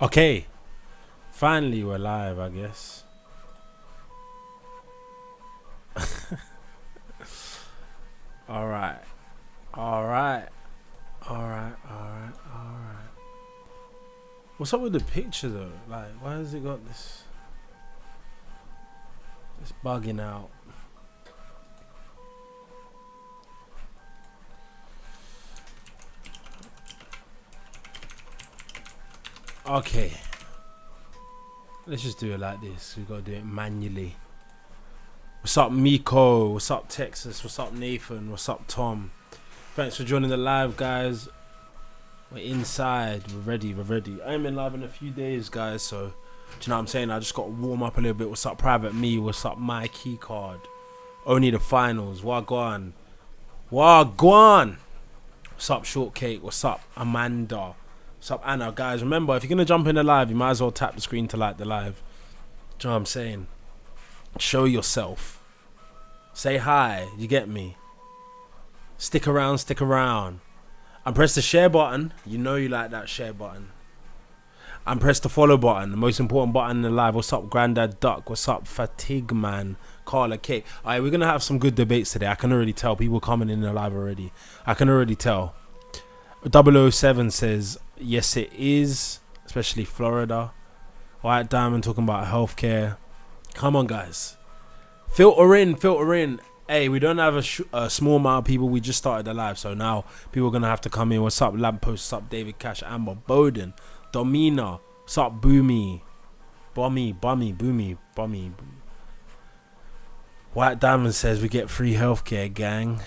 Okay, finally we're live, I guess. All right, all right, all right, all right, all right. What's up with the picture though? Like, why has it got this? It's bugging out. Okay, let's just do it like this. We gotta do it manually. What's up, Miko? What's up, Texas? What's up, Nathan? What's up, Tom? Thanks for joining the live, guys. We're inside. We're ready. We're ready. I ain't been live in a few days, guys. So, do you know what I'm saying? I just got to warm up a little bit. What's up, Private Me? What's up, My Key Card? Only the finals. Wagwan. Wagwan. What's up, Shortcake? What's up, Amanda? What's up, Anna? Guys, remember, if you're going to jump in the live, you might as well tap the screen to like the live. Do you know what I'm saying? Show yourself. Say hi. You get me? Stick around, stick around. And press the share button. You know you like that share button. And press the follow button. The most important button in the live. What's up, Grandad Duck? What's up, Fatigue Man? Carla K. Alright, we're going to have some good debates today. I can already tell. People coming in the live already. I can already tell. 007 says, yes, it is. Especially Florida. White Diamond talking about healthcare. Come on, guys. Filter in, filter in. Hey, we don't have a small amount of people. We just started the live, so now people are going to have to come in. What's up, Lamppost? What's up, David Cash? Amber Bowden? Domina? What's up, Boomy? Bummy? White Diamond says we get free healthcare, gang.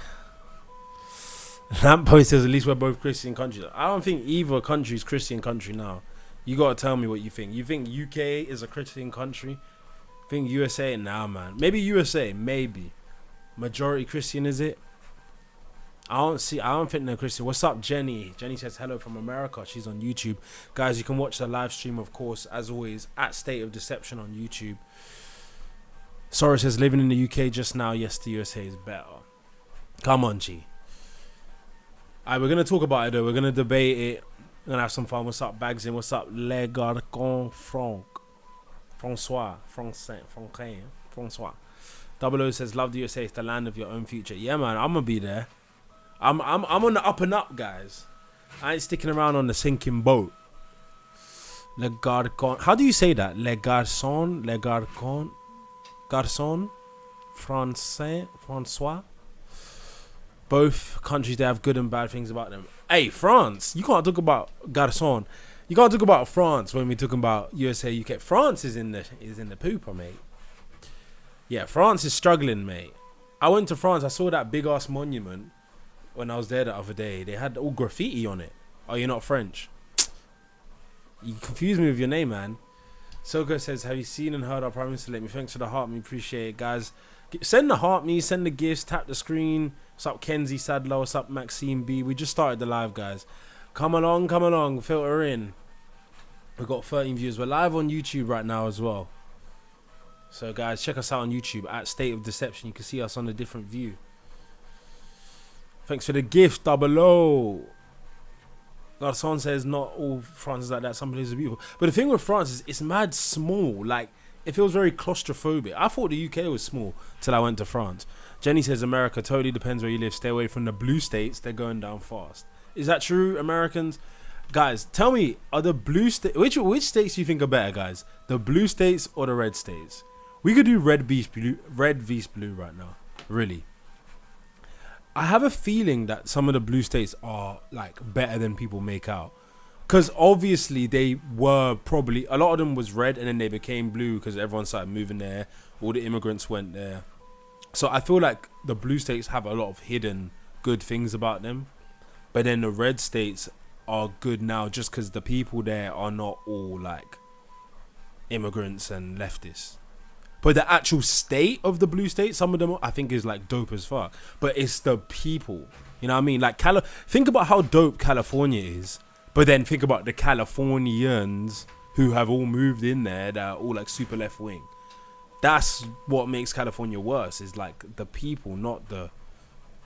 Lamppost says at least we're both Christian countries. I don't think either country is Christian country now. You got to tell me what you think. You think UK is a Christian country? Think USA? Nah, man. Maybe USA. Maybe. Majority Christian, is it? I don't think they're Christian. What's up, Jenny? Jenny says hello from America. She's on YouTube. Guys, you can watch the live stream, of course, as always, at State of Deception on YouTube. Sora says living in the UK just now. Yes, the USA is better. Come on, G. Alright, we're going to talk about it, though. We're going to debate it. We're going to have some fun. What's up, Bagsin? What's up, Le Garcon Francois. Double O says, love the USA, it's the land of your own future. Yeah, man, I'm gonna be there. I'm on the up and up, guys. I ain't sticking around on the sinking boat. Le Garcon. How do you say that? Le Garçon? Le Garcon? Garçon? Francois? Both countries, they have good and bad things about them. Hey, France, you can't talk about Garçon. You can't talk about France when we're talking about USA, UK. France is in the pooper, mate. Yeah, France is struggling, mate. I went to France. I saw that big ass monument when I was there the other day. They had all graffiti on it. Oh, you're not French? You confused me with your name, man. Soko says, have you seen and heard our Prime Minister lately? Thanks for the heart, me. Appreciate it, guys. Send the heart, me. Send the gifts. Tap the screen. What's up, Kenzie Sadler? What's up, Maxime B? We just started the live, guys. Come along. Filter in. We've got 13 views. We're live on YouTube right now as well. So guys, check us out on YouTube at State of Deception. You can see us on a different view. Thanks for the gift, Double O. Garçon says not all France is like that. Some places are beautiful. But the thing with France is it's mad small. Like, it feels very claustrophobic. I thought the UK was small till I went to France. Jenny says America totally depends where you live. Stay away from the blue states. They're going down fast. Is that true, Americans? Guys, tell me, are the blue states... Which states do you think are better, guys? The blue states or the red states? We could do red vs blue right now. Really. I have a feeling that some of the blue states are like better than people make out. Because obviously they were probably... A lot of them was red and then they became blue because everyone started moving there. All the immigrants went there. So I feel like the blue states have a lot of hidden good things about them. But then the red states are good now just because the people there are not all like immigrants and leftists. But the actual state of the blue state, some of them I think is like dope as fuck. But it's the people, you know what I mean? Like think about how dope California is, but then think about the Californians who have all moved in there that are all like super left wing. That's what makes California worse, is like the people, not the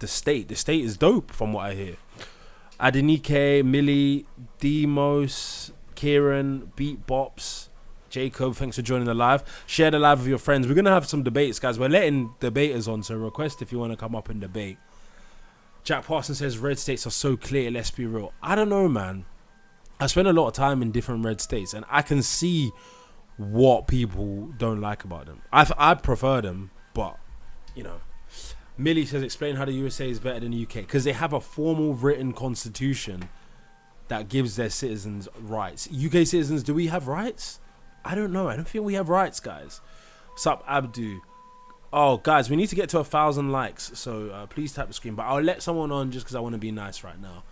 state. The state is dope from what I hear. Adenike, Millie, Demos, Kieran, Beat Bops, Jacob, thanks for joining the live. Share the live with your friends. We're going to have some debates, guys. We're letting debaters on, so request if you want to come up and debate. Jack Parsons says red states are so clear, let's be real. I don't know, man. I spend a lot of time in different red states, and I can see what people don't like about them. I prefer them, but, you know. Millie says, explain how the USA is better than the UK. Because they have a formal written constitution that gives their citizens rights. UK citizens, do we have rights? I don't know. I don't think we have rights, guys. Sup, Abdu. Oh, guys, we need to get to 1,000 likes. So please tap the screen. But I'll let someone on just because I want to be nice right now.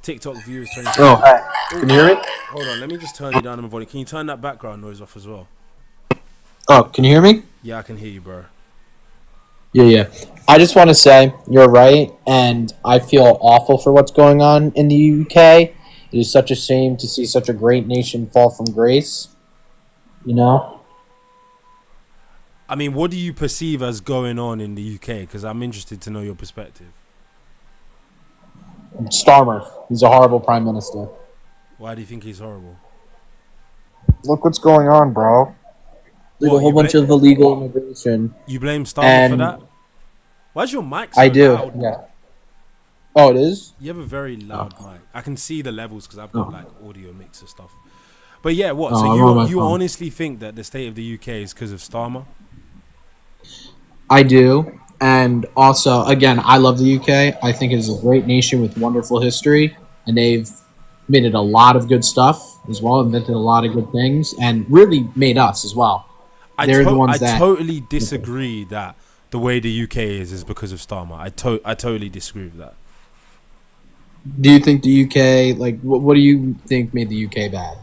TikTok viewers 20. Oh, can you hear me? Hold on, let me just turn you down on my volume. Can you turn that background noise off as well? Oh, can you hear me? Yeah, I can hear you, bro. Yeah. I just want to say you're right, and I feel awful for what's going on in the UK. It is such a shame to see such a great nation fall from grace. You know? I mean, what do you perceive as going on in the UK? Because I'm interested to know your perspective. Starmer, he's a horrible prime minister. Why do you think he's horrible? Look what's going on, bro. There's a whole bunch of illegal immigration. You blame Starmer for that? Why's your mic so I do, loud? yeah. Oh, it is? You have a very loud mic. I can see the levels because I've got like audio mixer stuff. But yeah, what? So you honestly think that the state of the UK is because of Starmer? I do. And also, again, I love the UK. I think it is a great nation with wonderful history. And they've invented a lot of good stuff as well, invented a lot of good things, and really made us as well. I totally disagree that the way the UK is because of Starmer. I totally disagree with that. Do you think the UK, like, what do you think made the UK bad?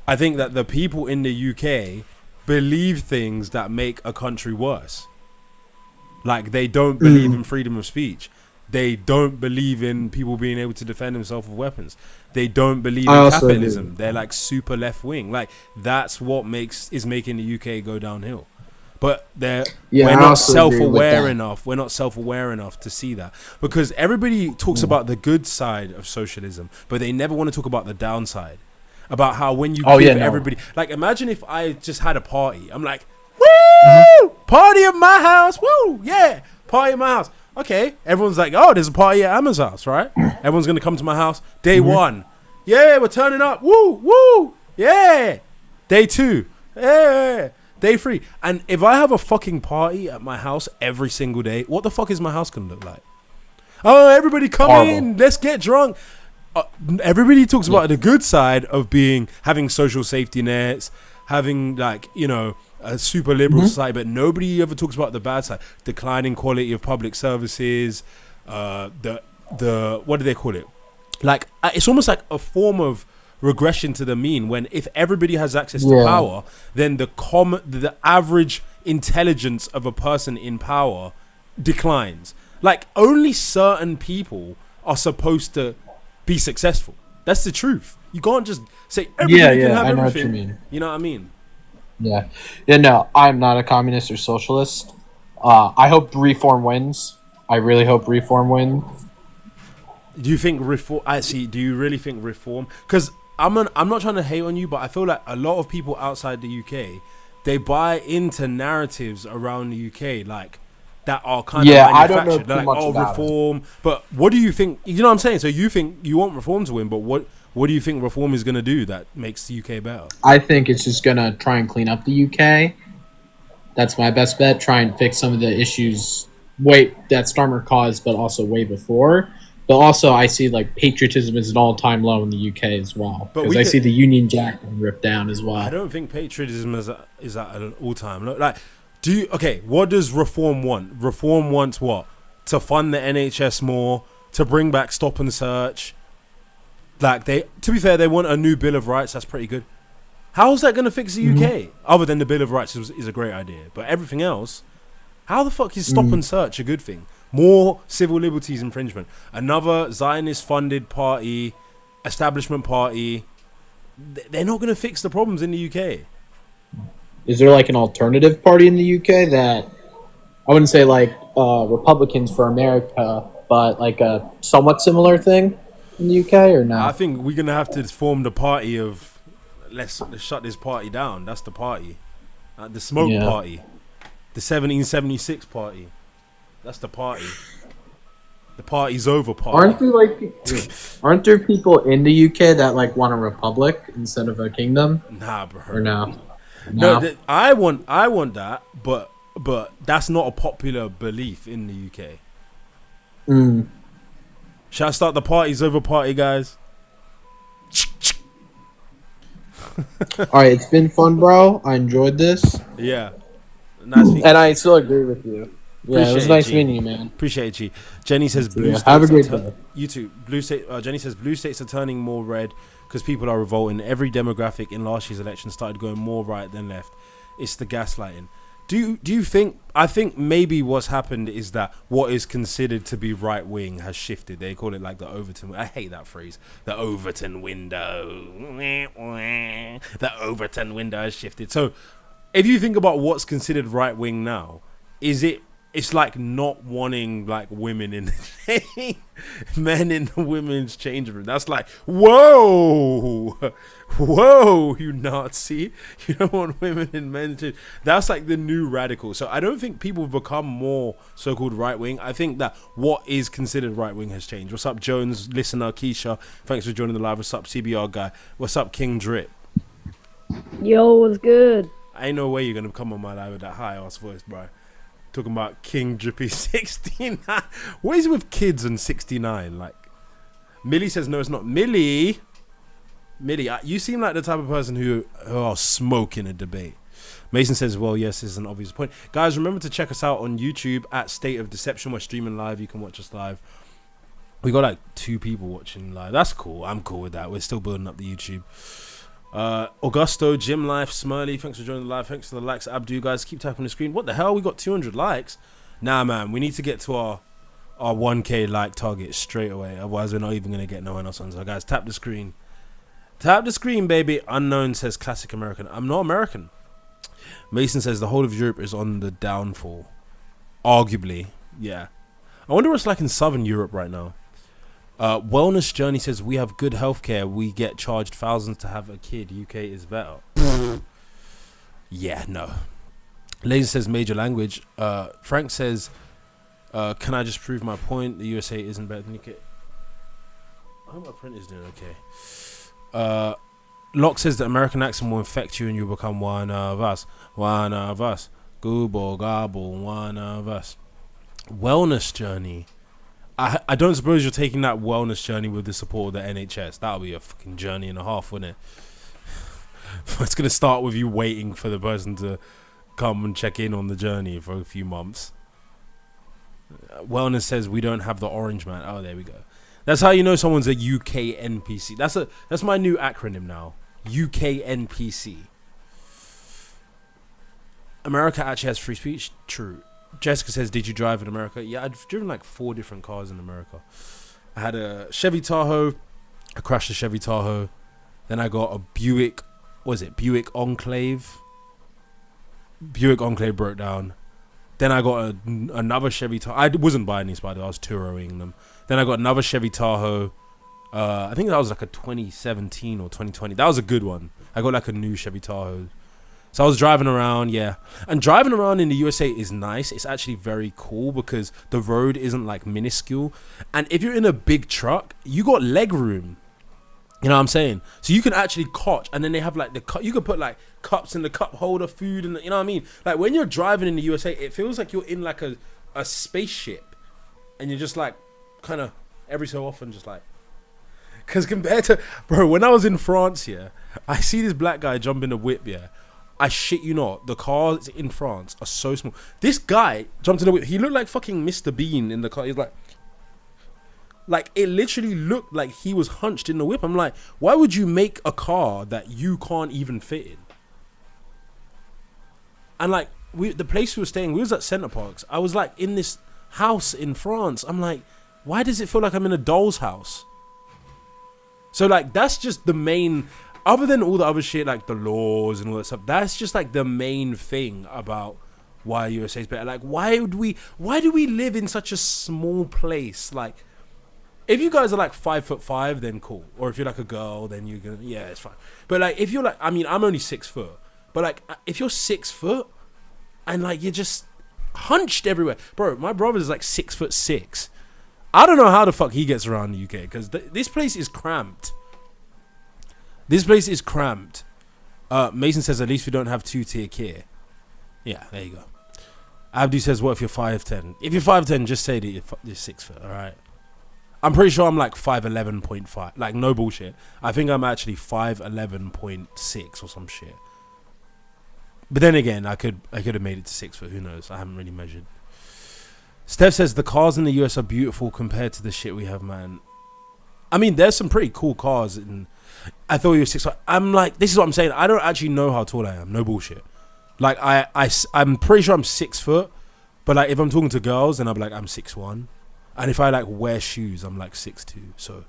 I think that the people in the UK believe things that make a country worse. Like, they don't believe in freedom of speech. They don't believe in people being able to defend themselves with weapons. They don't believe in capitalism. They're like super left wing. Like, that's what is making the UK go downhill. But we're not self-aware enough. We're not self-aware enough to see that, because everybody talks about the good side of socialism, but they never want to talk about the downside. About how when you give everybody, like, imagine if I just had a party. I'm like, woo, party at my house, woo, yeah, party at my house. Okay, everyone's like, oh, there's a party at Emma's house, right? Everyone's gonna come to my house. Day one, yeah, we're turning up, woo, yeah. Day two, yeah. Day three. And if I have a fucking party at my house every single day, what the fuck is my house gonna look like? Oh, everybody come in, let's get drunk. Everybody talks about the good side of having social safety nets, having, like, you know, a super liberal society, but nobody ever talks about the bad side. Declining quality of public services, the what do they call it? Like, it's almost like a form of regression to the mean, when if everybody has access to power, then the average intelligence of a person in power declines. Like, only certain people are supposed to be successful. That's the truth. You can't just say everybody can have everything. What you mean. You know what I mean? Yeah. No, I'm not a communist or socialist. I hope reform wins. I really hope reform wins. Do you think reform? Do you really think reform? Because I'm not trying to hate on you, but I feel like a lot of people outside the UK, they buy into narratives around the UK, like, that are kind of manufactured. I don't know too much about reform. But what do you think? You know what I'm saying? So you think you want reform to win, but what do you think reform is going to do that makes the UK better? I think it's just going to try and clean up the UK. That's my best bet. Try and fix some of the issues that Starmer caused, but also way before. But also, I see, like, patriotism is an all-time low in the UK as well. Because I see the Union Jack ripped down as well. I don't think patriotism is at an all-time low. Like, what does reform want? Reform wants what? To fund the NHS more, to bring back stop and search. Like, to be fair, they want a new Bill of Rights. That's pretty good. How's that going to fix the UK? Other than the Bill of Rights is a great idea. But everything else, how the fuck is stop and search a good thing? More civil liberties infringement. Another Zionist-funded party, establishment party. They're not going to fix the problems in the UK. Is there, like, an alternative party in the UK that, I wouldn't say, like, Republicans for America, but, like, a somewhat similar thing in the UK, or not? I think we're going to have to form the party of let's shut this party down. That's the party. The smoke Yeah. party. The 1776 party. That's the party. The party's over party. Aren't there people in the UK that like want a republic instead of a kingdom? Nah, bro. Or no? No, I want that, but that's not a popular belief in the UK. Mm. Shall I start the party's over party, guys? All right, it's been fun, bro. I enjoyed this, Yeah. Nice. and I still agree with you. Yeah, it was Appreciate nice you. meeting you, man. Appreciate you. Jenny says blue Yeah, states have a great are day. you too. Jenny says blue states are turning more red because people are revolting. Every demographic in last year's election started going more right than left. It's the gaslighting. Do you think? I think maybe what's happened is that what is considered to be right wing has shifted. They call it like the Overton. I hate that phrase. The Overton window. The Overton window has shifted. So, if you think about what's considered right wing now, is it? It's like not wanting like women in men in the women's changing room. That's like, whoa, you Nazi. You don't want women in men's change. That's like the new radical. So I don't think people have become more so-called right-wing. I think that what is considered right-wing has changed. What's up, Jones, listener, Keisha? Thanks for joining the live. What's up, CBR guy? What's up, King Drip? Yo, what's good? Ain't no way you're going to come on my live with that high-ass voice, bro. Talking about King Drippy 69. What is it with kids and 69? Like, Millie says no, it's not. Millie, you seem like the type of person who are smoking a debate. Mason says, well, yes, this is an obvious point. Guys, remember to check us out on YouTube at State of Deception. We're streaming live. You can watch us live. We got like 2 people watching live. That's cool. I'm cool with that. We're still building up the YouTube. Augusto, Gym Life, Smurley, thanks for joining the live. Thanks for the likes. Abdu, guys, keep tapping the screen. What the hell? We got 200 likes. Nah, man, we need to get to our 1K like target straight away. Otherwise, we're not even going to get no one else on. So, guys, tap the screen. Tap the screen, baby. Unknown says classic American. I'm not American. Mason says the whole of Europe is on the downfall. Arguably, yeah. I wonder what's like in Southern Europe right now. Wellness Journey says we have good healthcare. We get charged thousands to have a kid. UK is better. Yeah, no. Laser says major language. Frank says, can I just prove my point? The USA isn't better than UK. I hope my print is doing okay. Locke says the American accent will infect you and you'll become one of us. One of us. Google, gobble, one of us. Wellness Journey. I don't suppose you're taking that wellness journey with the support of the NHS. That'll be a fucking journey and a half, wouldn't it? It's going to start with you waiting for the person to come and check in on the journey for a few months. Wellness says we don't have the orange man. Oh, there we go. That's how you know someone's a UK NPC. That's my new acronym now. UK NPC. America actually has free speech? True. Jessica says, did you drive in America? Yeah, I've driven like 4 different cars in America. I had a Chevy Tahoe. I crashed a Chevy Tahoe. Then I got a Buick. What was it? Buick Enclave. Buick Enclave broke down. Then I got another Chevy Tahoe. I wasn't buying these, by the way. I was touring them. Then I got another Chevy Tahoe. I think that was like a 2017 or 2020. That was a good one. I got like a new Chevy Tahoe. So I was driving around, yeah. And driving around in the USA is nice. It's actually very cool because the road isn't like minuscule. And if you're in a big truck, you got leg room. You know what I'm saying? So you can actually cotch, and then they have like the cup. You can put like cups in the cup holder, food, and you know what I mean? Like when you're driving in the USA, it feels like you're in like a spaceship. And you're just like kind of every so often just like. Because compared to, bro, when I was in France, yeah, I see this black guy jump in a whip, yeah. I shit you not, the cars in France are so small. This guy jumped in the whip. He looked like fucking Mr. Bean in the car. He's like it literally looked like he was hunched in the whip. I'm like, why would you make a car that you can't even fit in? And like, the place we were staying, we was at Center Parcs. I was like in this house in France. I'm like, why does it feel like I'm in a doll's house? So like, that's just the main. Other than all the other shit, like the laws and all that stuff, that's just like the main thing about why USA is better. Like, why do we live in such a small place? Like, if you guys are like 5'5", then cool. Or if you're like a girl, then you're gonna it's fine. But like if you're like, I mean, I'm only 6 foot, but like if you're 6 foot and like you're just hunched everywhere, bro. My brother's like 6'6". I don't know how the fuck he gets around the UK because this place is cramped. This place is cramped. Mason says at least we don't have 2-tier care. Yeah, there you go. Abdi says, what if you're 5'10"? If you're 5'10", just say that you're 6 foot, alright? I'm pretty sure I'm like 5'11.5. Like, no bullshit. I think I'm actually 5'11.6 or some shit. But then again, I could have made it to 6 foot. Who knows? I haven't really measured. Steph says, the cars in the US are beautiful compared to the shit we have, man. I mean, there's some pretty cool cars. And I thought you were 6 foot. I'm like, this is what I'm saying. I don't actually know how tall I am. No bullshit. Like, I'm pretty sure I'm 6 foot. But like, if I'm talking to girls, then I'm like, I'm 6'1". And if I like wear shoes, I'm like 6'2". So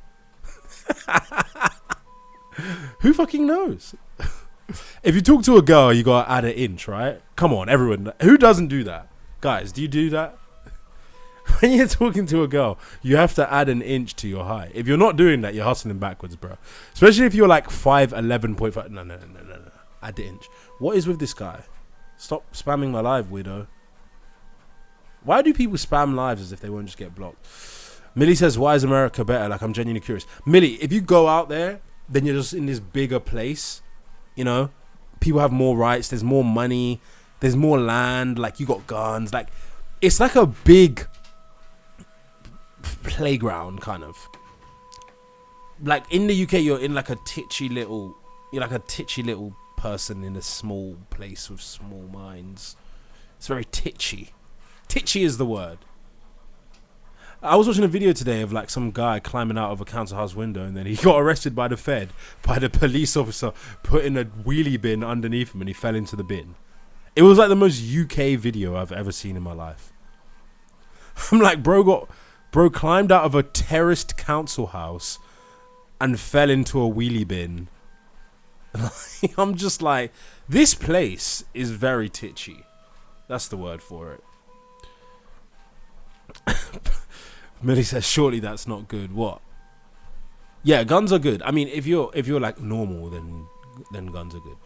who fucking knows? If you talk to a girl, you gotta add an inch, right? Come on, everyone. Who doesn't do that? Guys, do you do that? When you're talking to a girl, you have to add an inch to your height. If you're not doing that, you're hustling backwards, bro. Especially if you're like 5'11.5". No. Add the inch. What is with this guy? Stop spamming my live, weirdo. Why do people spam lives as if they won't just get blocked? Millie says, why is America better? Like, I'm genuinely curious. Millie, if you go out there, then you're just in this bigger place. You know? People have more rights. There's more money. There's more land. Like, you got guns. Like, it's like a big playground, kind of. Like, in the UK, you're in like a titchy little... You're like a titchy little person in a small place with small minds. It's very titchy. Titchy is the word. I was watching a video today of like some guy climbing out of a council house window and then he got arrested by the Fed, by the police officer putting a wheelie bin underneath him and he fell into the bin. It was like the most UK video I've ever seen in my life. I'm like, bro climbed out of a terraced council house and fell into a wheelie bin. I'm just like, this place is very titchy. That's the word for it. Millie says, surely that's not good. What? Yeah, guns are good. I mean, if you're like normal, then guns are good.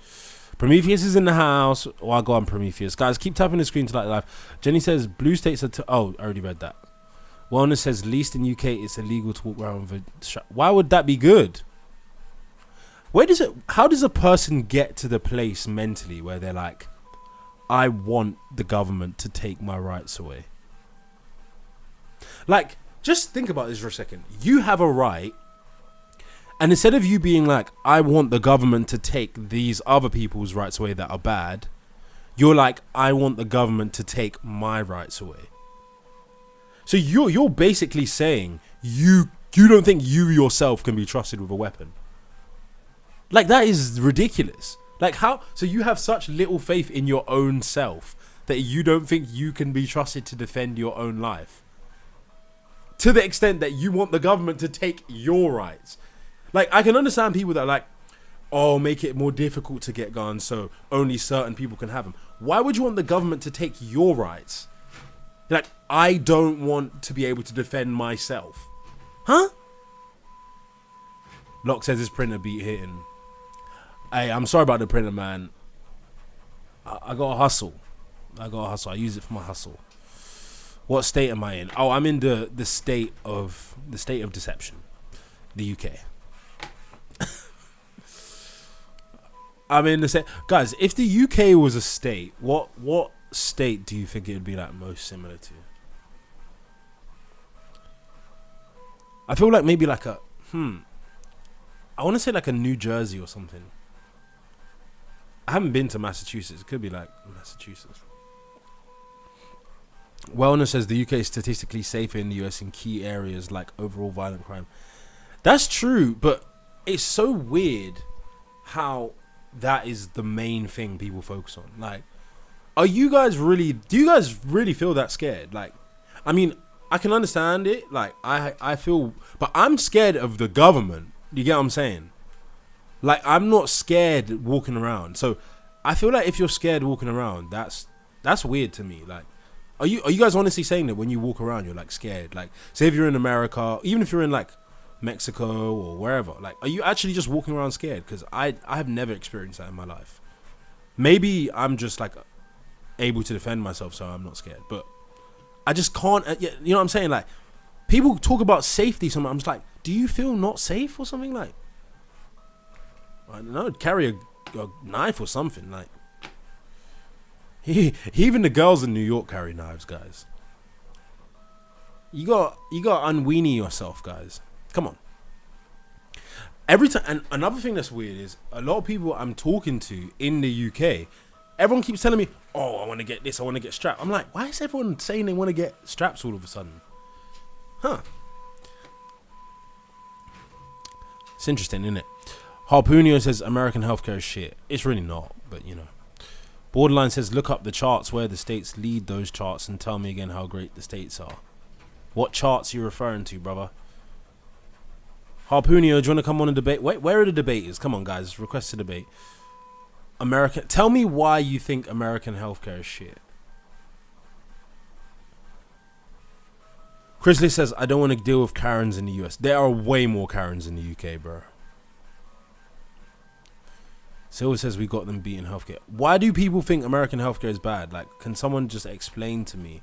Prometheus is in the house. Oh, I'll go on Prometheus. Guys, keep tapping the screen to like live. Jenny says, blue states are... oh, I already read that. Wellness says, least in UK, it's illegal to walk around with a strap. Why would that be good? How does a person get to the place mentally where they're like, I want the government to take my rights away? Like, just think about this for a second. You have a right, and instead of you being like, I want the government to take these other people's rights away that are bad, you're like, I want the government to take my rights away. So you're basically saying you don't think you yourself can be trusted with a weapon. Like, that is ridiculous. Like, how? So you have such little faith in your own self that you don't think you can be trusted to defend your own life. To the extent that you want the government to take your rights. Like, I can understand people that are like, oh, make it more difficult to get guns so only certain people can have them. Why would you want the government to take your rights? Like, I don't want to be able to defend myself. Huh? Locke says his printer beat hitting. Hey, I'm sorry about the printer, man. I got to hustle. I use it for my hustle. What state am I in? Oh, I'm in the state of deception, the UK. I'm in the state, guys. If the UK was a state, what state do you think it would be like most similar to? I feel like maybe like I want to say like a New Jersey or something. I haven't been to Massachusetts. It could be like Massachusetts. Wellness says the UK is statistically safer in the US in key areas like overall violent crime. That's true, but it's so weird how that is the main thing people focus on. Like, do you guys really feel that scared? Like, I mean, I can understand it. Like, I feel, but I'm scared of the government. You get what I'm saying? Like, I'm not scared walking around. So I feel like if you're scared walking around, that's weird to me. Like, Are you guys honestly saying that when you walk around you're like scared? Like, say if you're in America, even if you're in like Mexico or wherever, like, are you actually just walking around scared? Because I have never experienced that in my life. Maybe I'm just like able to defend myself, so I'm not scared. But I just can't. You know what I'm saying? Like, people talk about safety. Something. I'm just like, do you feel not safe or something? Like, I don't know. Carry a knife or something. Like, even the girls in New York carry knives, guys. You got unweenie yourself, guys. Come on. Every time, and another thing that's weird is a lot of people I'm talking to in the UK, everyone keeps telling me, "Oh, I want to get this. I want to get strapped." I'm like, why is everyone saying they want to get straps all of a sudden? Huh? It's interesting, isn't it? Harpoonio says American healthcare is shit. It's really not, but you know. Borderline says, look up the charts where the states lead those charts and tell me again how great the states are. What charts are you referring to, brother? Harpoonio, do you want to come on and debate? Wait, where are the debaters? Come on, guys. Request to debate. American. Tell me why you think American healthcare is shit. Chrisley says, I don't want to deal with Karens in the US. There are way more Karens in the UK, bro. Silver says we got them beating healthcare. Why do people think American healthcare is bad? Like, can someone just explain to me?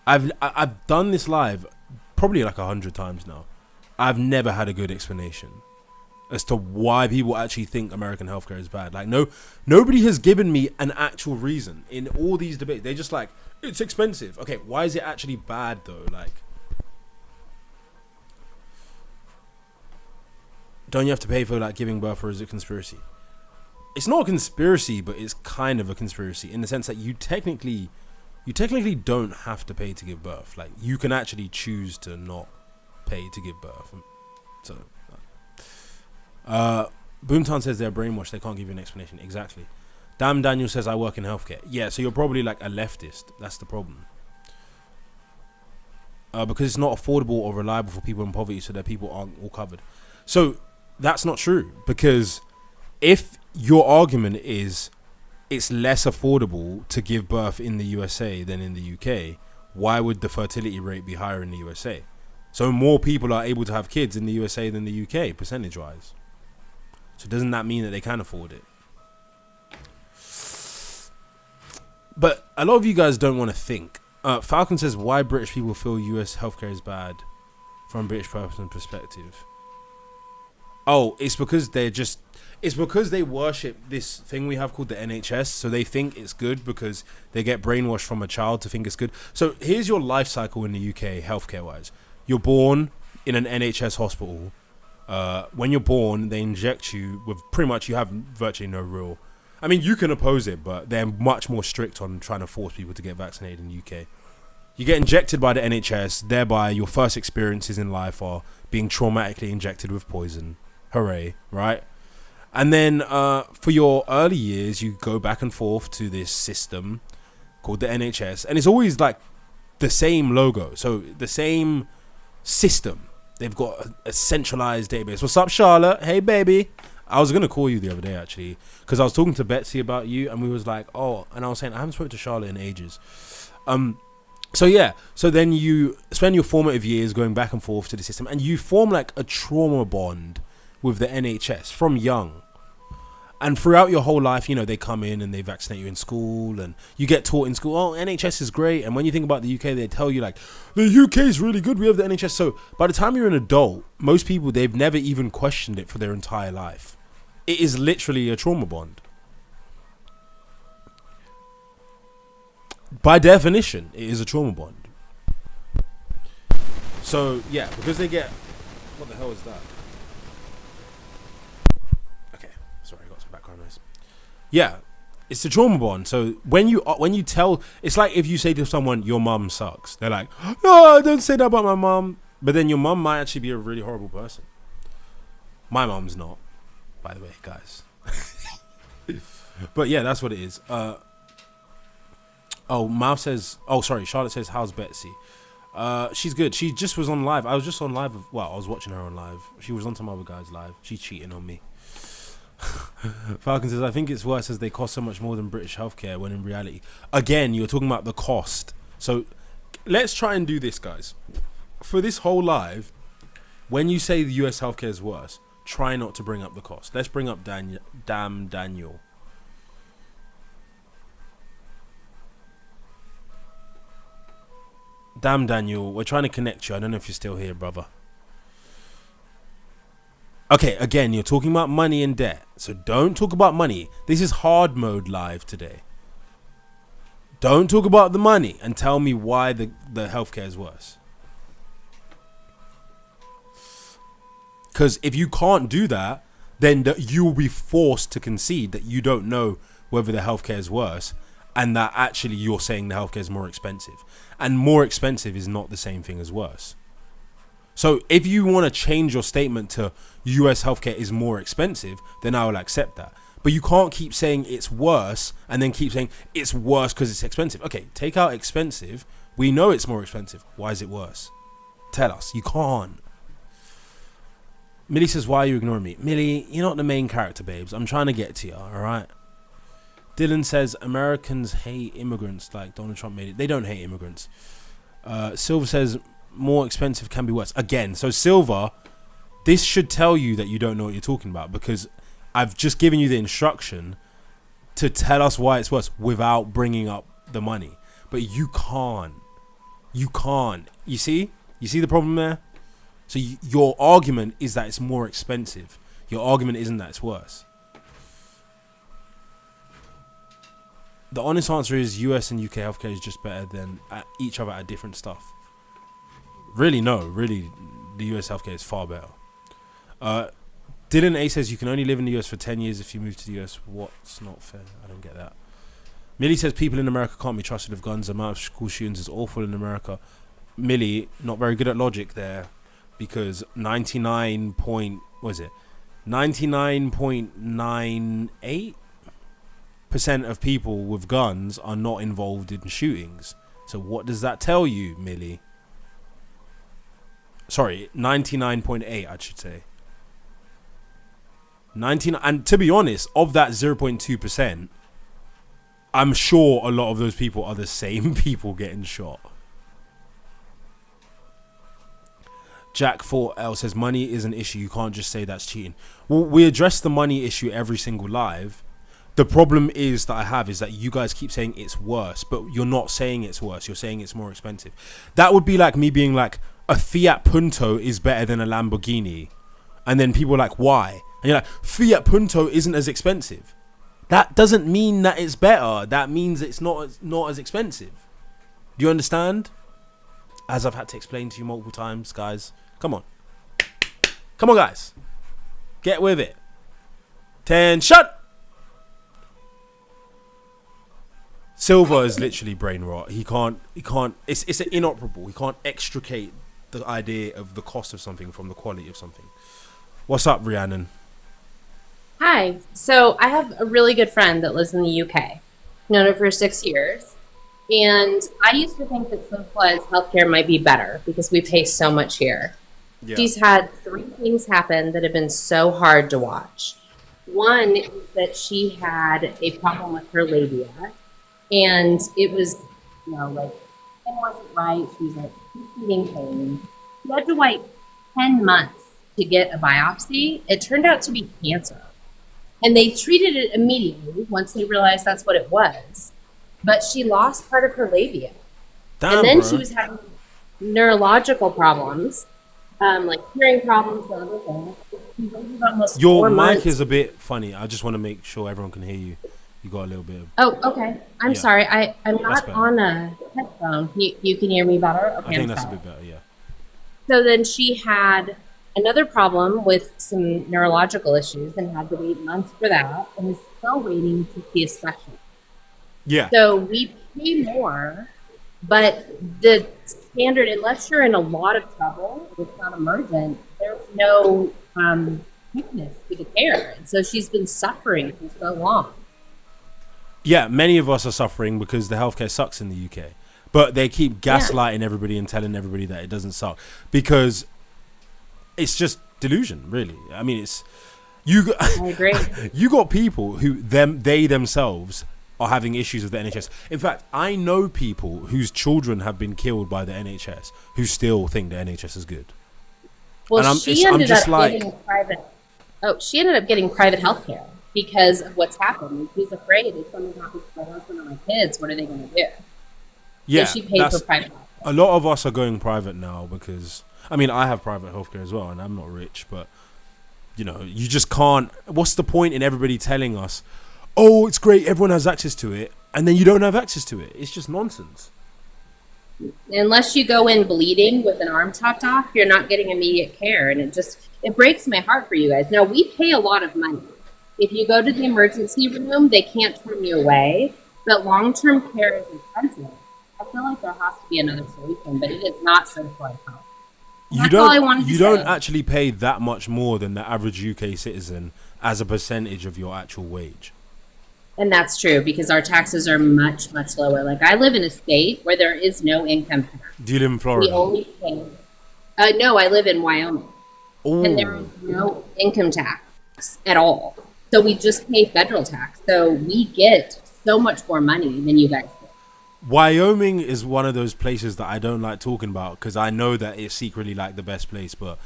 I've done this live probably like 100 times now. I've never had a good explanation as to why people actually think American healthcare is bad. Like, nobody has given me an actual reason in all these debates. They're just like, it's expensive. Okay, why is it actually bad though? Like, don't you have to pay for like giving birth, or is it a conspiracy? It's not a conspiracy, but it's kind of a conspiracy in the sense that you technically don't have to pay to give birth. Like, you can actually choose to not pay to give birth. So, Boomtown says they're brainwashed. They can't give you an explanation. Exactly. Damn Daniel says I work in healthcare. Yeah, so you're probably like a leftist. That's the problem. Because it's not affordable or reliable for people in poverty, so that people aren't all covered. So that's not true, because if your argument is it's less affordable to give birth in the USA than in the UK, why would the fertility rate be higher in the USA? So more people are able to have kids in the USA than the UK, percentage-wise. So doesn't that mean that they can afford it? But a lot of you guys don't want to think. Falcon says, why British people feel US healthcare is bad from a British person perspective? Oh, it's because they worship this thing we have called the NHS. So they think it's good because they get brainwashed from a child to think it's good. So here's your life cycle in the UK, healthcare wise. You're born in an NHS hospital. When you're born, they inject you with pretty much, you have virtually no real. I mean, you can oppose it, but they're much more strict on trying to force people to get vaccinated in the UK. You get injected by the NHS, thereby your first experiences in life are being traumatically injected with poison. Hooray, right? And then for your early years, you go back and forth to this system called the NHS, and it's always like the same logo, so the same system. They've got a centralized database. What's up, Charlotte? Hey, baby. I was gonna call you the other day actually, because I was talking to Betsy about you, and we was like, oh, and I was saying I haven't spoken to Charlotte in ages. So yeah, so then you spend your formative years going back and forth to the system, and you form like a trauma bond with the NHS from young. And throughout your whole life, you know, they come in and they vaccinate you in school, and you get taught in school, oh, NHS is great. And when you think about the UK, they tell you like, the UK is really good, we have the NHS. So by the time you're an adult, most people, they've never even questioned it for their entire life. It is literally a trauma bond. By definition, it is a trauma bond. So yeah, because they get, what the hell is that? Yeah, it's the trauma bond. So when you tell, it's like if you say to someone your mum sucks, they're like, no, don't say that about my mum. But then your mum might actually be a really horrible person. My mum's not, by the way, guys. But yeah, that's what it is. Charlotte says, how's Betsy? She's good. She just was on live. I was just on live. I was watching her on live. She was on some other guy's live. She's cheating on me. Falcon says, I think it's worse as they cost so much more than British healthcare when in reality. Again, you're talking about the cost. So let's try and do this, guys. For this whole live, when you say the US healthcare is worse, try not to bring up the cost. Let's bring up Damn Daniel. Damn Daniel, we're trying to connect you. I don't know if you're still here, brother. Okay, again, you're talking about money and debt. So don't talk about money. This is hard mode live today. Don't talk about the money and tell me why the healthcare is worse. Because if you can't do that, then you will be forced to concede that you don't know whether the healthcare is worse and that actually you're saying the healthcare is more expensive. And more expensive is not the same thing as worse. So if you want to change your statement to US healthcare is more expensive, then I will accept that. But you can't keep saying it's worse and then keep saying it's worse because it's expensive. Okay, take out expensive. We know it's more expensive. Why is it worse? Tell us. You can't. Millie says, why are you ignoring me? Millie, you're not the main character, babes. I'm trying to get to you, all right? Dylan says, Americans hate immigrants like Donald Trump made it. They don't hate immigrants. Silver says, more expensive can be worse. Again, so Silver, this should tell you that you don't know what you're talking about because I've just given you the instruction to tell us why it's worse without bringing up the money. But you can't. You can't. You see? You see the problem there? So your argument is that it's more expensive. Your argument isn't that it's worse. The honest answer is US and UK healthcare is just better than each other at different stuff. Really, no. Really, the US healthcare is far better. Dylan A says you can only live in the US for 10 years if you move to the US. What's not fair? I don't get that. Millie says people in America can't be trusted with guns. The amount of school shootings is awful in America. Millie, not very good at logic there because 99.98% of people with guns are not involved in shootings. So what does that tell you, Millie? Sorry, 99.8 I should say. 19, and to be honest, of that 0.2%, I'm sure a lot of those people are the same people getting shot. Jack 4L says money is an issue. You can't just say that's cheating. Well, we address the money issue every single live. The problem is that I have is that you guys keep saying it's worse, but you're not saying it's worse. You're saying it's more expensive. That would be like me being like, a Fiat Punto is better than a Lamborghini. And then people are like, why? And you're like, Fiat Punto isn't as expensive. That doesn't mean that it's better. That means it's not as expensive. Do you understand? As I've had to explain to you multiple times, guys. Come on. Come on, guys. Get with it. Attention. Silver is literally brain rot. He can't, it's inoperable. He can't extricate the idea of the cost of something from the quality of something. What's up, Rhiannon? Hi. So I have a really good friend that lives in the UK. Known her for 6 years. And I used to think that socialized healthcare might be better because we pay so much here. Yeah. She's had 3 things happen that have been so hard to watch. One is that she had a problem with her labia. And it was, like, it wasn't right. She was like in pain. She had to wait 10 months to get a biopsy. It turned out to be cancer. And they treated it immediately once they realized that's what it was. But she lost part of her labia. Damn, and then bro. She was having neurological problems, like hearing problems and other things. Your mic is a bit funny. I just want to make sure everyone can hear you. You got a little bit of... Oh, okay. I'm sorry. I'm not on a headphone. You can hear me better? Okay, I think that's a bit better, yeah. So then she had another problem with some neurological issues and had to wait months for that and is still waiting to see a specialist. Yeah. So we pay more, but the standard, unless you're in a lot of trouble, it's not emergent, there's no quickness to the care. And so she's been suffering for so long. Yeah, many of us are suffering because the healthcare sucks in the UK. But they keep gaslighting everybody and telling everybody that it doesn't suck. Because it's just delusion, really. I mean, I agree. You got people who they themselves are having issues with the NHS. In fact, I know people whose children have been killed by the NHS who still think the NHS is good. Well, I'm she ended up getting private. Oh, she ended up getting private health care because of what's happened. She's afraid if something happens to my husband or my kids, what are they going to do? Yeah, so she paid for private health care. A lot of us are going private now because, I mean, I have private healthcare as well, and I'm not rich, but you know, you just can't. What's the point in everybody telling us, "Oh, it's great, everyone has access to it," and then you don't have access to it? It's just nonsense. Unless you go in bleeding with an arm chopped off, you're not getting immediate care, and it breaks my heart for you guys. Now, we pay a lot of money. If you go to the emergency room, they can't turn you away, but long-term care is expensive. I feel like there has to be another solution, but it is not socialized health. You don't actually pay that much more than the average UK citizen as a percentage of your actual wage. And that's true because our taxes are much, much lower. Like I live in a state where there is no income tax. Do you live in Florida? We only pay. No, I live in Wyoming. Ooh. And there is no income tax at all. So we just pay federal tax. So we get so much more money than you guys do. Wyoming is one of those places that I don't like talking about because I know that it's secretly like the best place, but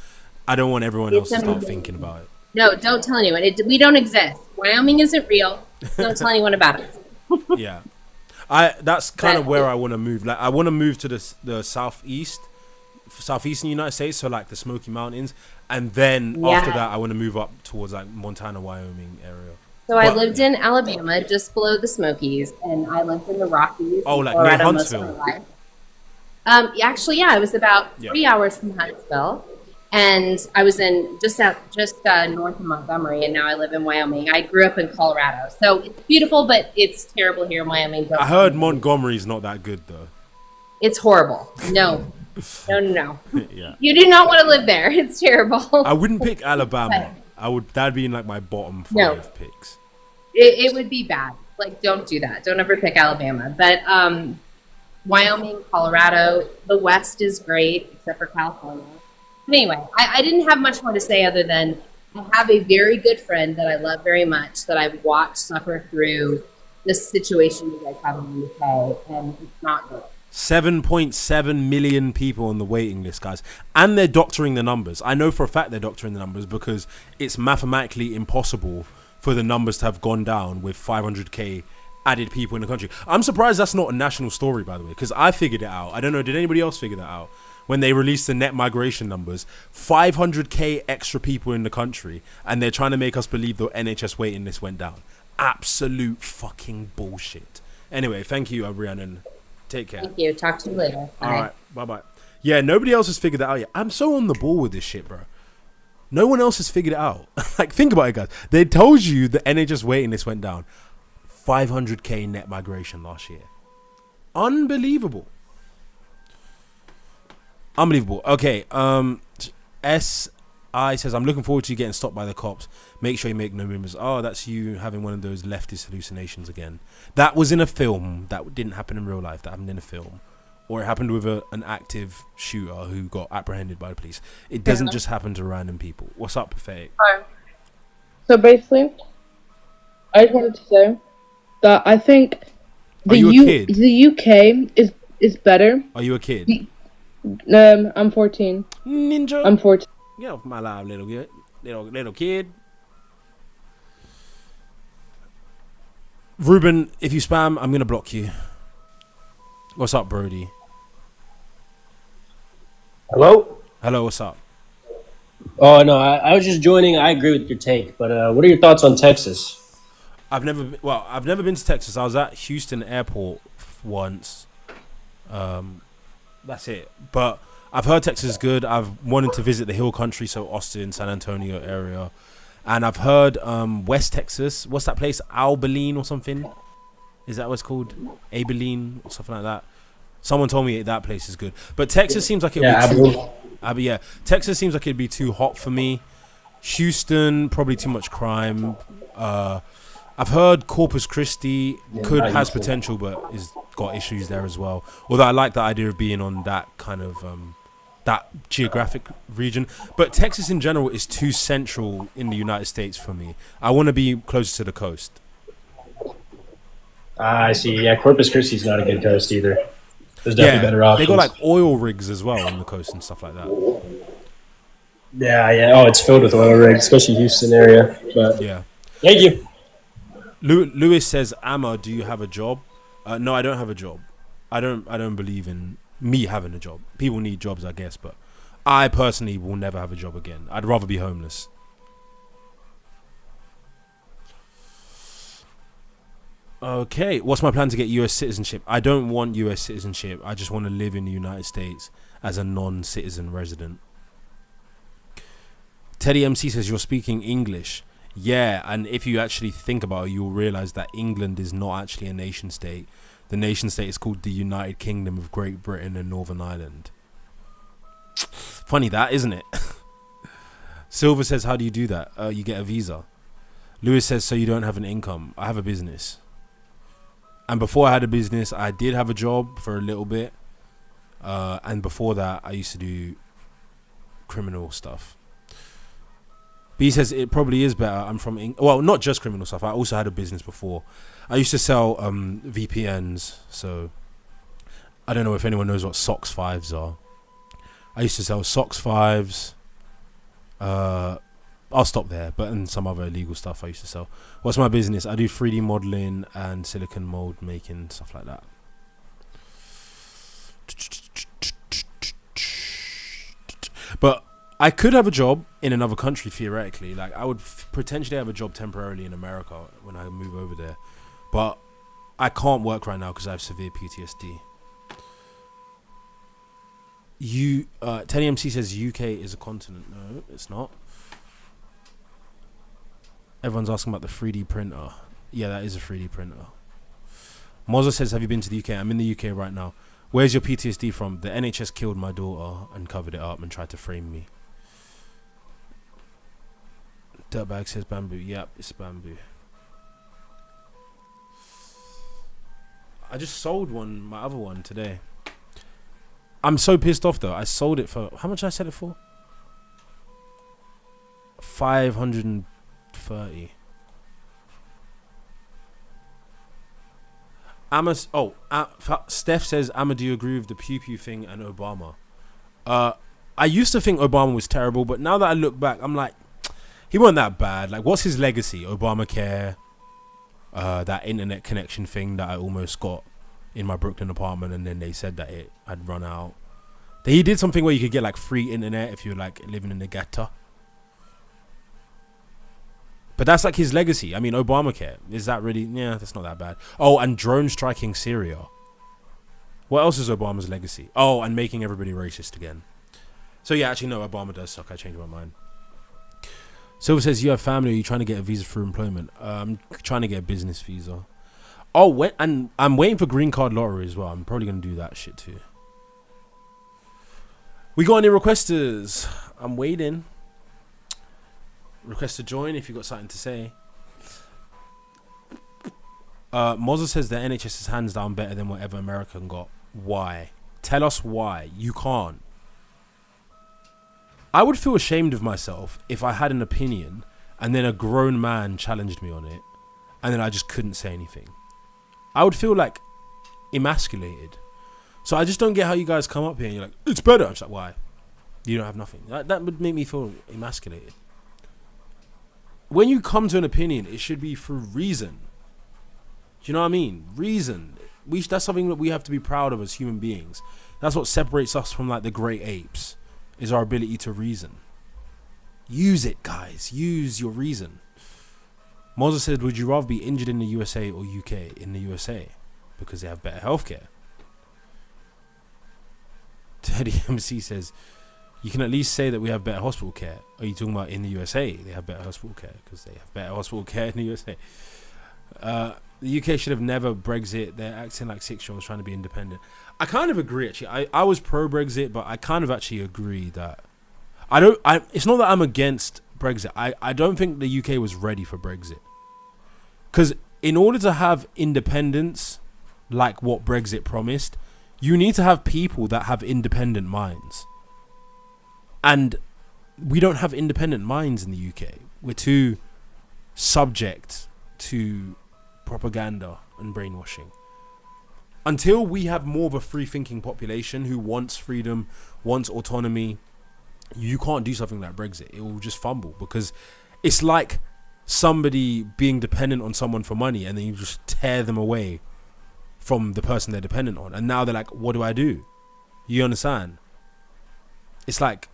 I don't want everyone else to start thinking about it. No, don't tell anyone. We don't exist. Wyoming isn't real. Don't tell anyone about it. Yeah, that's kind of where I want to move. Like I want to move to the southeastern United States, so like the Smoky Mountains, and then after that, I want to move up towards like Montana, Wyoming area. So I lived in Alabama, just below the Smokies, and I lived in the Rockies. Oh, like near Huntsville. Actually, yeah, I was about 3 hours from Huntsville, and I was in just north of Montgomery, and now I live in Wyoming. I grew up in Colorado, so it's beautiful, but it's terrible here in Wyoming. I heard Montgomery's not that good though. It's horrible. No. No. Yeah. You do not want to live there. It's terrible. I wouldn't pick Alabama. That'd be in like my bottom 5 picks. It would be bad. Like, don't do that. Don't ever pick Alabama. But Wyoming, Colorado, the West is great, except for California. But anyway, I didn't have much more to say other than I have a very good friend that I love very much that I've watched suffer through this situation you guys have in the UK, and it's not good. 7.7 million people on the waiting list, guys. And they're doctoring the numbers. I know for a fact they're doctoring the numbers because it's mathematically impossible for the numbers to have gone down with 500k added people in the country. I'm surprised that's not a national story, by the way, because I figured it out. I don't know, did anybody else figure that out? When they released the net migration numbers, 500k extra people in the country, and they're trying to make us believe the NHS waiting list went down. Absolute fucking bullshit. Anyway, thank you, Rhiannon. Take care. Thank you. Talk to you later. Bye. All right. Bye-bye. Yeah, nobody else has figured that out yet. I'm so on the ball with this shit, bro. No one else has figured it out. Like, think about it, guys. They told you the NHS waiting list went down. 500k net migration last year. Unbelievable. Okay. SI says, I'm looking forward to you getting stopped by the cops. Make sure you make no movements. Oh, that's you having one of those leftist hallucinations again. That was in a film. That didn't happen in real life. That happened in a film. Or it happened with an active shooter who got apprehended by the police. It doesn't just happen to random people. What's up, Pathetic? Hi. So basically, I just wanted to say that I think the UK is better. Are you a kid? I'm 14. Ninja. I'm 14. Get off my live, little kid. Ruben, if you spam, I'm gonna block you. What's up, Brody? Hello? Hello, what's up? Oh, no, I was just joining. I agree with your take, but what are your thoughts on Texas? I've never been to Texas. I was at Houston Airport once. That's it. But I've heard Texas is good. I've wanted to visit the Hill Country, so Austin, San Antonio area. And I've heard West Texas. What's that place? Abilene or something? Is that what it's called? Abilene or something like that. Someone told me that place is good. But Texas seems like Texas seems like it'd be too hot for me. Houston, probably too much crime. I've heard Corpus Christi has potential, but is got issues there as well. Although I like the idea of being on that kind of that geographic region. But Texas in general is too central in the United States for me. I want to be closer to the coast. I see. Yeah, Corpus Christi's not a good coast either. There's definitely better options. They got like oil rigs as well on the coast and stuff like that. Yeah. Oh, it's filled with oil rigs, especially Houston area. But yeah. Thank you. Lewis says, "Amma, do you have a job?" No, I don't have a job. I don't believe in me having a job. People need jobs, I guess, but I personally will never have a job again. I'd rather be homeless. Okay, what's my plan to get US citizenship? I don't want US citizenship. I just want to live in the United States as a non-citizen resident. Teddy MC says, you're speaking English. Yeah, and if you actually think about it, you'll realize that England is not actually a nation state. The nation state is called the United Kingdom of Great Britain and Northern Ireland. Funny that, isn't it? Silver says, how do you do that? You get a visa. Lewis says, so you don't have an income. I have a business. And before I had a business, I did have a job for a little bit. And before that, I used to do criminal stuff. But he says it probably is better. I'm from well, not just criminal stuff. I also had a business before. I used to sell VPNs. So I don't know if anyone knows what SOX 5s are. I used to sell SOX 5s. I'll stop there, but and some other illegal stuff I used to sell. What's my business? I do 3D modeling and silicon mold making, stuff like that. But I could have a job in another country theoretically. Like I would potentially have a job temporarily in America when I move over there. But I can't work right now because I have severe PTSD. Teddy MC says UK is a continent. No, it's not. Everyone's asking about the 3D printer. Yeah, that is a 3D printer. Moza says, have you been to the UK? I'm in the UK right now. Where's your PTSD from? The NHS killed my daughter and covered it up and tried to frame me. Dirtbag says bamboo. Yep, it's bamboo. I just sold my other one today. I'm so pissed off though. I sold it for, how much did I sell it for? 530. Steph says, Amma, do you agree with the pew pew thing and Obama? I used to think Obama was terrible, but now that I look back, I'm like, he wasn't that bad. Like, what's his legacy? Obamacare, that internet connection thing that I almost got in my Brooklyn apartment, and then they said that it had run out. He did something where you could get like free internet if you're like living in the ghetto. But that's like his legacy. I mean, Obamacare, is that really? Yeah, that's not that bad. Oh, and drone striking Syria. What else is Obama's legacy? Oh, and making everybody racist again. So yeah, actually no, Obama does suck. I changed my mind. Silver says, you have family, are you trying to get a visa for employment? I'm trying to get a business visa. Oh, and I'm waiting for green card lottery as well. I'm probably going to do that shit too. We got any requesters? I'm waiting. Request to join if you've got something to say. Moza says the NHS is hands down better than whatever American got. Why? Tell us why. You can't. I would feel ashamed of myself if I had an opinion and then a grown man challenged me on it and then I just couldn't say anything. I would feel like emasculated. So I just don't get how you guys come up here and you're like, it's better. I'm just like, why? You don't have nothing. That would make me feel emasculated. When you come to an opinion, it should be for reason. Do you know what I mean? Reason. That's something that we have to be proud of as human beings. That's what separates us from like the great apes, is our ability to reason. Use it, guys. Use your reason. Moza said, would you rather be injured in the USA or UK? In the USA, because they have better healthcare. Teddy MC says, you can at least say that we have better hospital care. Are you talking about in the USA? They have better hospital care because they have better hospital care in the USA. The UK should have never Brexit. They're acting like 6-year-olds trying to be independent. I kind of agree, actually. I was pro-Brexit, but I kind of actually agree that it's not that I'm against Brexit. I don't think the UK was ready for Brexit. Because in order to have independence, like what Brexit promised, you need to have people that have independent minds. And we don't have independent minds in the UK. We're too subject to propaganda and brainwashing. Until we have more of a free-thinking population who wants freedom, wants autonomy, you can't do something like Brexit. It will just fumble, because it's like somebody being dependent on someone for money, and then you just tear them away from the person they're dependent on. And now they're like, what do I do? You understand? It's like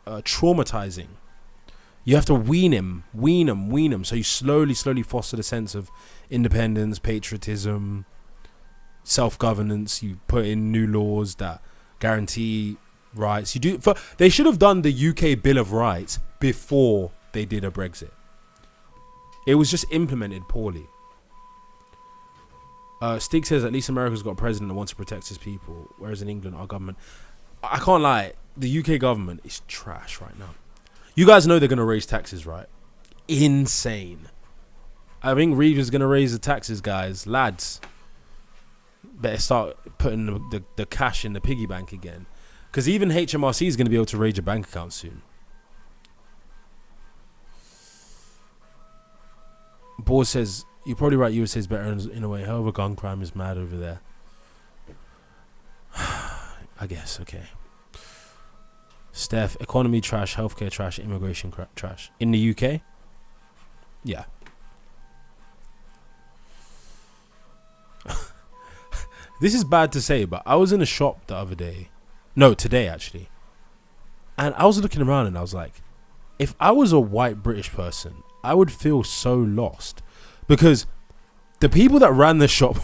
traumatizing. You have to wean him. So you slowly foster the sense of independence, patriotism, self-governance. You put in new laws that guarantee rights. They should have done the UK Bill of Rights before they did a Brexit. It was just implemented poorly. Stig says, at least America's got a president that wants to protect his people, whereas in England, our government, I can't lie, the UK government is trash right now. You guys know they're going to raise taxes, right? Insane. I think Reeves is going to raise the taxes, guys. Lads, better start putting the cash in the piggy bank again. Because even HMRC is going to be able to raid your bank account soon. Boaz says, you're probably right, USA is better in a way. However, gun crime is mad over there. I guess, okay. Steph, economy trash, healthcare trash, immigration trash. In the UK? Yeah. This is bad to say, but I was in a shop the other day. No, today actually. And I was looking around and I was like, if I was a white British person, I would feel so lost. Because the people that ran the shop...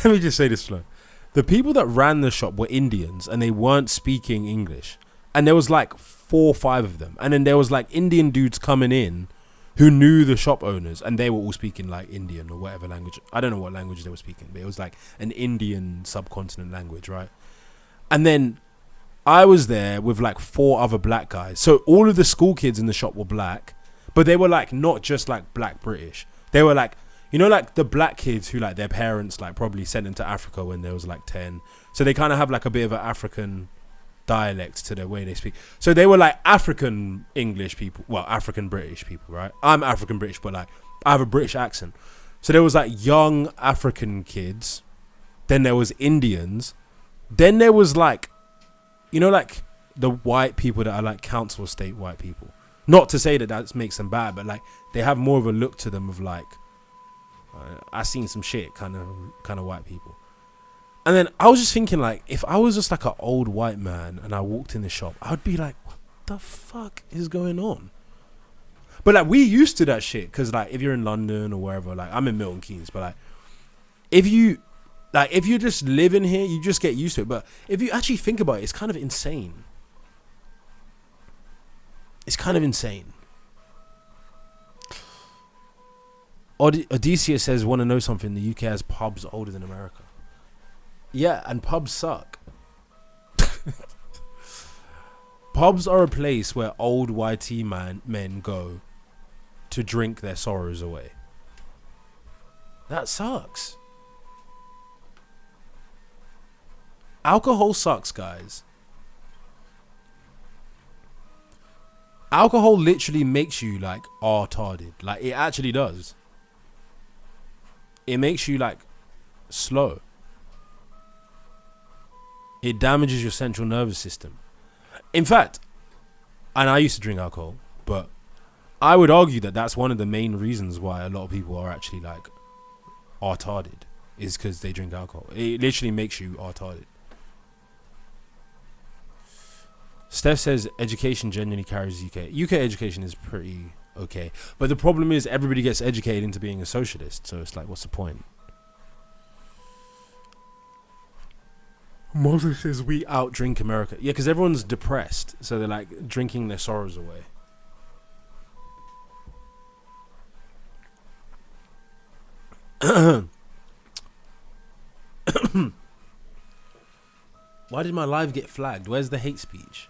Let me just say this slow. The people that ran the shop were Indians and they weren't speaking English. And there was like 4 or 5 of them. And then there was like Indian dudes coming in who knew the shop owners, and they were all speaking like Indian or whatever language. I don't know what language they were speaking, but it was like an Indian subcontinent language, right? And then I was there with like 4 other black guys. So all of the school kids in the shop were black, but they were like not just like black British. They were like, you know, like the black kids who like their parents like probably sent them to Africa when they was like 10. So they kind of have like a bit of an African dialect to the way they speak. So they were like African English people, well, African British people, right? I'm African British, but like I have a British accent. So there was like young African kids. Then there was Indians. Then there was like, you know, like the white people that are like council estate white people. Not to say that that makes them bad, but like they have more of a look to them of like, I seen some shit kind of white people. And then I was just thinking, like, if I was just like an old white man and I walked in the shop, I would be like, what the fuck is going on? But like we used to that shit, because like if you're in London or wherever, like I'm in Milton Keynes, but like if you just live in here, you just get used to it. But if you actually think about it, it's kind of insane. It's kind of insane. Odysseus says, want to know something? The UK has pubs older than America. Yeah, and pubs suck. Pubs are a place where old YT men go to drink their sorrows away. That sucks. Alcohol sucks, guys. Alcohol literally makes you like retarded. Like it actually does. It makes you like slow. It damages your central nervous system. In fact, and I used to drink alcohol, but I would argue that that's one of the main reasons why a lot of people are actually like retarded, is because they drink alcohol. It literally makes you retarded. Steph says education genuinely carries UK. UK education is pretty okay. But the problem is everybody gets educated into being a socialist. So it's like, what's the point? Moses says we outdrink America. Yeah, because everyone's depressed. So they're like drinking their sorrows away. Why did my live get flagged? Where's the hate speech?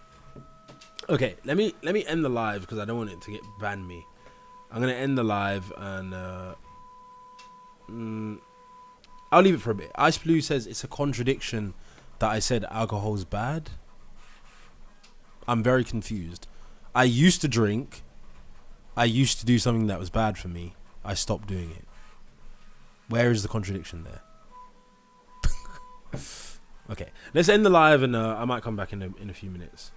Okay, let me end the live because I don't want it to get ban me. I'm gonna end the live and I'll leave it for a bit. Ice Blue says it's a contradiction that I said alcohol's bad. I'm very confused. I used to drink. I used to do something that was bad for me. I stopped doing it. Where is the contradiction there? Okay, let's end the live, and I might come back in a few minutes.